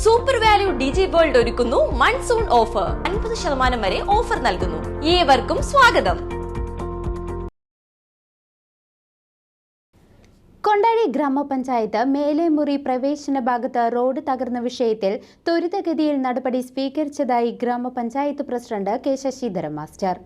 Super value ഡിജി world ഒരുക്കുന്നു monsoon offer. 50% വരെ offer നൽകുന്നു. ഏവർക്കും സ്വാഗതം. കൊണ്ടാഴി ഗ്രാമപഞ്ചായത്ത് മേലേമുറി പ്രവേശന ഭാഗത്ത് റോഡ് തകർന്ന വിഷയത്തിൽ ത്വരിതഗതിയിൽ നടപടി സ്വീകരിച്ചതായി ഗ്രാമപഞ്ചായത്ത് president K Sasidharan master.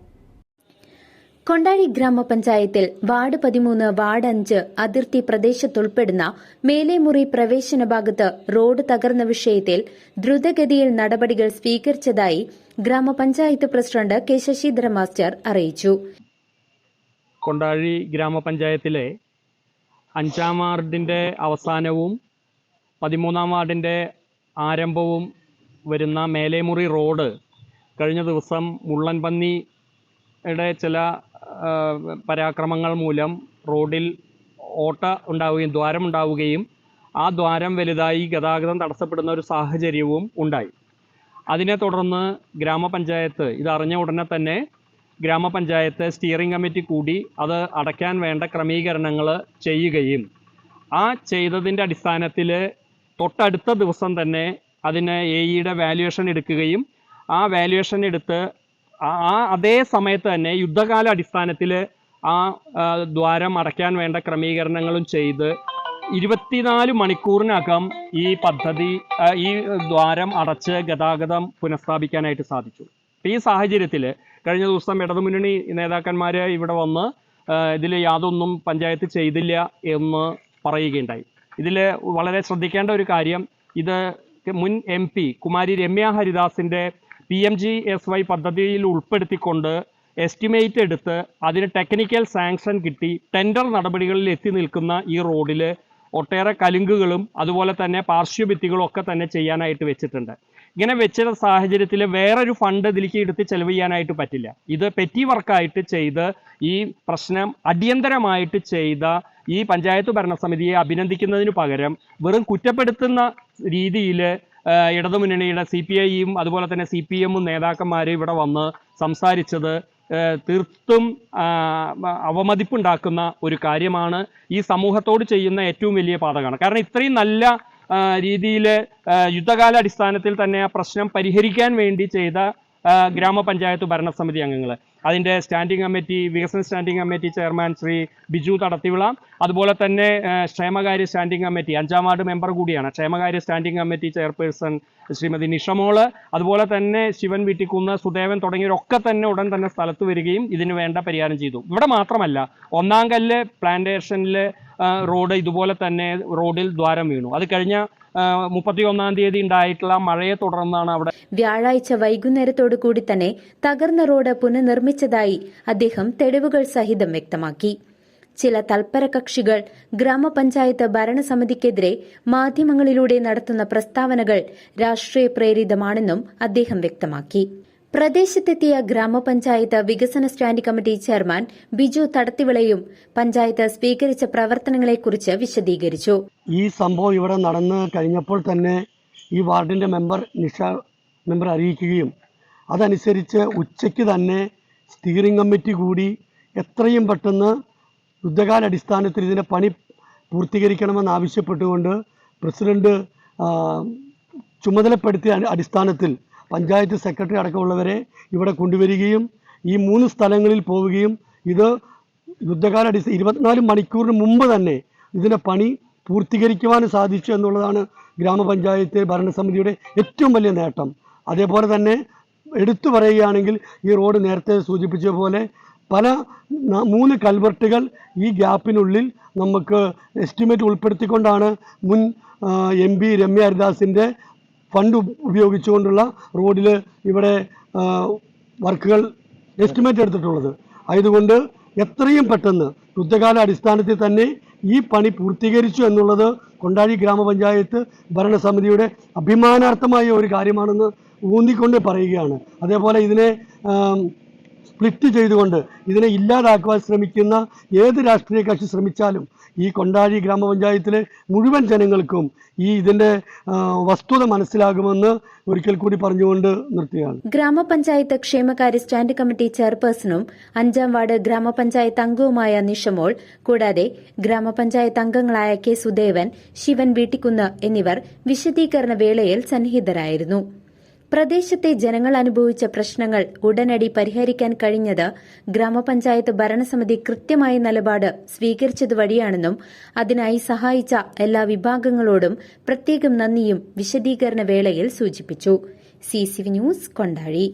Kondazhi ഗ്രാമപഞ്ചായത്തിൽ വാർഡ് 13, വാർഡ് 5 അതിർത്തി പ്രദേശത്തുൾപ്പെടുന്ന മേലേമുറി പ്രവേശന ഭാഗത്ത് റോഡ് തകർന്ന വിഷയത്തിൽ ദ്രുതഗതിയിൽ നടപടികൾ സ്വീകരിച്ചതായി ഗ്രാമപഞ്ചായത്ത് പ്രസിഡന്റ് കെ ശശിധരൻ മാസ്റ്റർ അറിയിച്ചു. കൊണ്ടാഴി ഗ്രാമപഞ്ചായത്തിലെ 5-ാം വാർഡിൻ്റെ അവസാനവും 13-ാം വാർഡിൻ്റെ ആരംഭവും വരുന്ന മേലേമുറി റോഡ് കഴിഞ്ഞ ദിവസം മുള്ളൻപന്നിയുടെ ചില പരാക്രമങ്ങൾ മൂലം റോഡിൽ ഓട്ട ഉണ്ടാവുകയും ദ്വാരമുണ്ടാവുകയും ആ ദ്വാരം വലുതായി ഗതാഗതം തടസ്സപ്പെടുന്ന ഒരു സാഹചര്യവും ഉണ്ടായി. അതിനെ തുടർന്ന് ഗ്രാമപഞ്ചായത്ത് ഇതറിഞ്ഞ ഉടനെ തന്നെ ഗ്രാമപഞ്ചായത്ത് സ്റ്റിയറിംഗ് കമ്മിറ്റി കൂടി അത് അടയ്ക്കാൻ വേണ്ട ക്രമീകരണങ്ങൾ ചെയ്യുകയും ആ ചെയ്തതിൻ്റെ അടിസ്ഥാനത്തിൽ തൊട്ടടുത്ത ദിവസം തന്നെ അതിന് AEയുടെ വാല്യുവേഷൻ എടുക്കുകയും ആ വാല്യുവേഷൻ എടുത്ത് അതേ സമയത്ത് തന്നെ യുദ്ധകാല അടിസ്ഥാനത്തിൽ ആ ദ്വാരം അടയ്ക്കാൻ വേണ്ട ക്രമീകരണങ്ങളും ചെയ്ത് 24 മണിക്കൂറിനകം ഈ ദ്വാരം അടച്ച് ഗതാഗതം പുനഃസ്ഥാപിക്കാനായിട്ട് സാധിച്ചു. ഈ സാഹചര്യത്തിൽ കഴിഞ്ഞ ദിവസം ഇടതുമുന്നണി നേതാക്കന്മാർ ഇവിടെ വന്ന് ഇതിൽ യാതൊന്നും പഞ്ചായത്ത് ചെയ്തില്ല എന്ന് പറയുകയുണ്ടായി. ഇതിൽ വളരെ ശ്രദ്ധിക്കേണ്ട ഒരു കാര്യം, ഇത് മുൻ MP കുമാരി രമ്യ ഹരിദാസിൻ്റെ PMGSY പദ്ധതിയിൽ ഉൾപ്പെടുത്തിക്കൊണ്ട് എസ്റ്റിമേറ്റ് എടുത്ത് അതിന് ടെക്നിക്കൽ സാങ്ഷൻ കിട്ടി ടെൻഡർ നടപടികളിൽ എത്തി നിൽക്കുന്ന ഈ റോഡിൽ ഒട്ടേറെ കലുങ്കുകളും അതുപോലെ തന്നെ പാർശ്വഭിത്തികളും ഒക്കെ തന്നെ ചെയ്യാനായിട്ട് വെച്ചിട്ടുണ്ട്. ഇങ്ങനെ വെച്ച സാഹചര്യത്തിൽ വേറൊരു ഫണ്ട് ഇതിലേക്ക് എടുത്ത് ചെലവ് ചെയ്യാനായിട്ട് പറ്റില്ല. ഇത് പെറ്റി വർക്കായിട്ട് ചെയ്ത് ഈ പ്രശ്നം അടിയന്തരമായിട്ട് ചെയ്ത ഈ പഞ്ചായത്ത് ഭരണസമിതിയെ അഭിനന്ദിക്കുന്നതിന് പകരം വെറും കുറ്റപ്പെടുത്തുന്ന രീതിയിൽ ഇടതുമുന്നണിയുടെ CPIയും അതുപോലെ തന്നെ CPMും നേതാക്കന്മാർ ഇവിടെ വന്ന് സംസാരിച്ചത് തീർത്തും അവമതിപ്പുണ്ടാക്കുന്ന ഒരു കാര്യമാണ്. ഈ സമൂഹത്തോട് ചെയ്യുന്ന ഏറ്റവും വലിയ പാതകമാണ്. കാരണം ഇത്രയും നല്ല രീതിയിൽ യുദ്ധകാല അടിസ്ഥാനത്തിൽ തന്നെ ആ പ്രശ്നം പരിഹരിക്കാൻ വേണ്ടി ചെയ്ത ഗ്രാമപഞ്ചായത്ത് ഭരണസമിതി അംഗങ്ങൾ, അതിൻ്റെ സ്റ്റാൻഡിംഗ് കമ്മിറ്റി, വികസന standing committee chairman Shri Biju Thadathivila, അതുപോലെ തന്നെ ക്ഷേമകാര്യ സ്റ്റാൻഡിംഗ് കമ്മിറ്റി 5-ാം വാർഡ് മെമ്പർ കൂടിയാണ് ക്ഷേമകാര്യ സ്റ്റാൻഡിംഗ് കമ്മിറ്റി ചെയർപേഴ്സൺ ശ്രീമതി നിഷമോള്, അതുപോലെ തന്നെ ശിവൻ വീട്ടിക്കുന്ന്, സുദേവൻ തുടങ്ങിയവരൊക്കെ തന്നെ ഉടൻ തന്നെ സ്ഥലത്ത് വരികയും ഇതിന് വേണ്ട പരിഹാരം ചെയ്തു. ഇവിടെ മാത്രമല്ല, 1-ാം കല്ല് പ്ലാന്റേഷനിൽ റോഡ് ഇതുപോലെ തന്നെ റോഡിൽ ദ്വാരം വീണു. അത് കഴിഞ്ഞ 31-ാം തീയതി ഉണ്ടായിട്ടുള്ള മഴയെ തുടർന്നാണ് അവിടെ വ്യാഴാഴ്ച വൈകുന്നേരത്തോടു കൂടി തന്നെ തകർന്ന റോഡ് പുനർനിർമ്മിച്ചതായി അദ്ദേഹം തെളിവുകൾ സഹിതം വ്യക്തമാക്കി. ചില തൽപര കക്ഷികൾ ഗ്രാമപഞ്ചായത്ത് ഭരണസമിതിക്കെതിരെ മാധ്യമങ്ങളിലൂടെ നടത്തുന്ന പ്രസ്താവനകൾ രാഷ്ട്രീയ പ്രേരിതമാണെന്നും അദ്ദേഹം വ്യക്തമാക്കി. പ്രദേശത്തെത്തിയ ഗ്രാമപഞ്ചായത്ത് വികസന സ്റ്റാൻഡിംഗ് കമ്മിറ്റി ചെയർമാൻ ബിജു തടത്തിവിളയും പഞ്ചായത്ത് സ്വീകരിച്ച പ്രവർത്തനങ്ങളെക്കുറിച്ച് വിശദീകരിച്ചു. ഈ സംഭവം ഇവിടെ നടന്നു കഴിഞ്ഞപ്പോൾ തന്നെ ഈ വാർഡിൻ്റെ നിഷ മെമ്പർ അറിയിക്കുകയും അതനുസരിച്ച് ഉച്ചയ്ക്ക് തന്നെ സ്റ്റിയറിംഗ് കമ്മിറ്റി കൂടി എത്രയും പെട്ടെന്ന് യുദ്ധകാല അടിസ്ഥാനത്തിൽ ഇതിൻ്റെ പണി പൂർത്തീകരിക്കണമെന്ന് ആവശ്യപ്പെട്ടുകൊണ്ട് പ്രസിഡന്റ് ചുമതലപ്പെടുത്തിയ അടിസ്ഥാനത്തിൽ പഞ്ചായത്ത് സെക്രട്ടറി അടക്കമുള്ളവരെ ഇവിടെ കൊണ്ടുവരികയും ഈ 3 സ്ഥലങ്ങളിൽ പോവുകയും ഇത് യുദ്ധകാല 24 മണിക്കൂറിന് മുമ്പ് തന്നെ ഇതിൻ്റെ പണി പൂർത്തീകരിക്കുവാൻ സാധിച്ചു എന്നുള്ളതാണ് ഗ്രാമപഞ്ചായത്ത് ഭരണസമിതിയുടെ ഏറ്റവും വലിയ നേട്ടം. അതേപോലെ തന്നെ എടുത്തു പറയുകയാണെങ്കിൽ ഈ റോഡ് നേരത്തെ സൂചിപ്പിച്ച പോലെ പല 3 കൽവർട്ടുകൾ ഈ ഗ്യാപ്പിനുള്ളിൽ നമുക്ക് എസ്റ്റിമേറ്റ് ഉൾപ്പെടുത്തിക്കൊണ്ടാണ് മുൻ MP രമ്യ ഹരിദാസിൻ്റെ ഫണ്ട് ഉപയോഗിച്ചുകൊണ്ടുള്ള റോഡിൽ ഇവിടെ വർക്കുകൾ എസ്റ്റിമേറ്റ് എടുത്തിട്ടുള്ളത്. ആയതുകൊണ്ട് എത്രയും പെട്ടെന്ന് യുദ്ധകാല അടിസ്ഥാനത്തിൽ തന്നെ ഈ പണി പൂർത്തീകരിച്ചു എന്നുള്ളത് കൊണ്ടാഴി ഗ്രാമപഞ്ചായത്ത് ഭരണസമിതിയുടെ അഭിമാനാർത്ഥമായ ഒരു കാര്യമാണെന്ന് ഊന്നിക്കൊണ്ട് പറയുകയാണ്. അതേപോലെ ഇതിനെ സ്പ്ലിറ്റ് ചെയ്തുകൊണ്ട് ഇതിനെ ഇല്ലാതാക്കുവാൻ ശ്രമിക്കുന്ന ഏത് രാഷ്ട്രീയ കക്ഷി ശ്രമിച്ചാലും ഈ കൊണ്ടാഴി ഗ്രാമപഞ്ചായത്തിലെ മുഴുവൻ ജനങ്ങൾക്കും ഇതിൻ്റെ വസ്തുത മനസ്സിലാകുമെന്ന് ഒരിക്കൽ കൂടി പറഞ്ഞുകൊണ്ട് നിർത്തുകയാണ്. ഗ്രാമപഞ്ചായത്ത് ക്ഷേമകാര്യ സ്റ്റാൻഡ് കമ്മിറ്റി ചെയർപേഴ്സണും 5-ാം വാർഡ് ഗ്രാമപഞ്ചായത്ത് അംഗവുമായ നിഷമോൾ, കൂടാതെ ഗ്രാമപഞ്ചായത്ത് അംഗങ്ങളായ കെ സുദേവൻ, ശിവൻ വീട്ടിക്കുന്ന് എന്നിവർ വിശദീകരണ വേളയിൽ സന്നിഹിതരായിരുന്നു. പ്രദേശത്തെ ജനങ്ങൾ അനുഭവിച്ച പ്രശ്നങ്ങൾ ഉടനടി പരിഹരിക്കാൻ കഴിഞ്ഞത് ഗ്രാമപഞ്ചായത്ത് ഭരണസമിതി കൃത്യമായ നിലപാട് സ്വീകരിച്ചതുവഴിയാണെന്നും അതിനായി സഹായിച്ച എല്ലാ വിഭാഗങ്ങളോടും പ്രത്യേകം നന്ദിയും വിശദീകരണ വേളയിൽ സൂചിപ്പിച്ചു. CCV news, Kondazhy.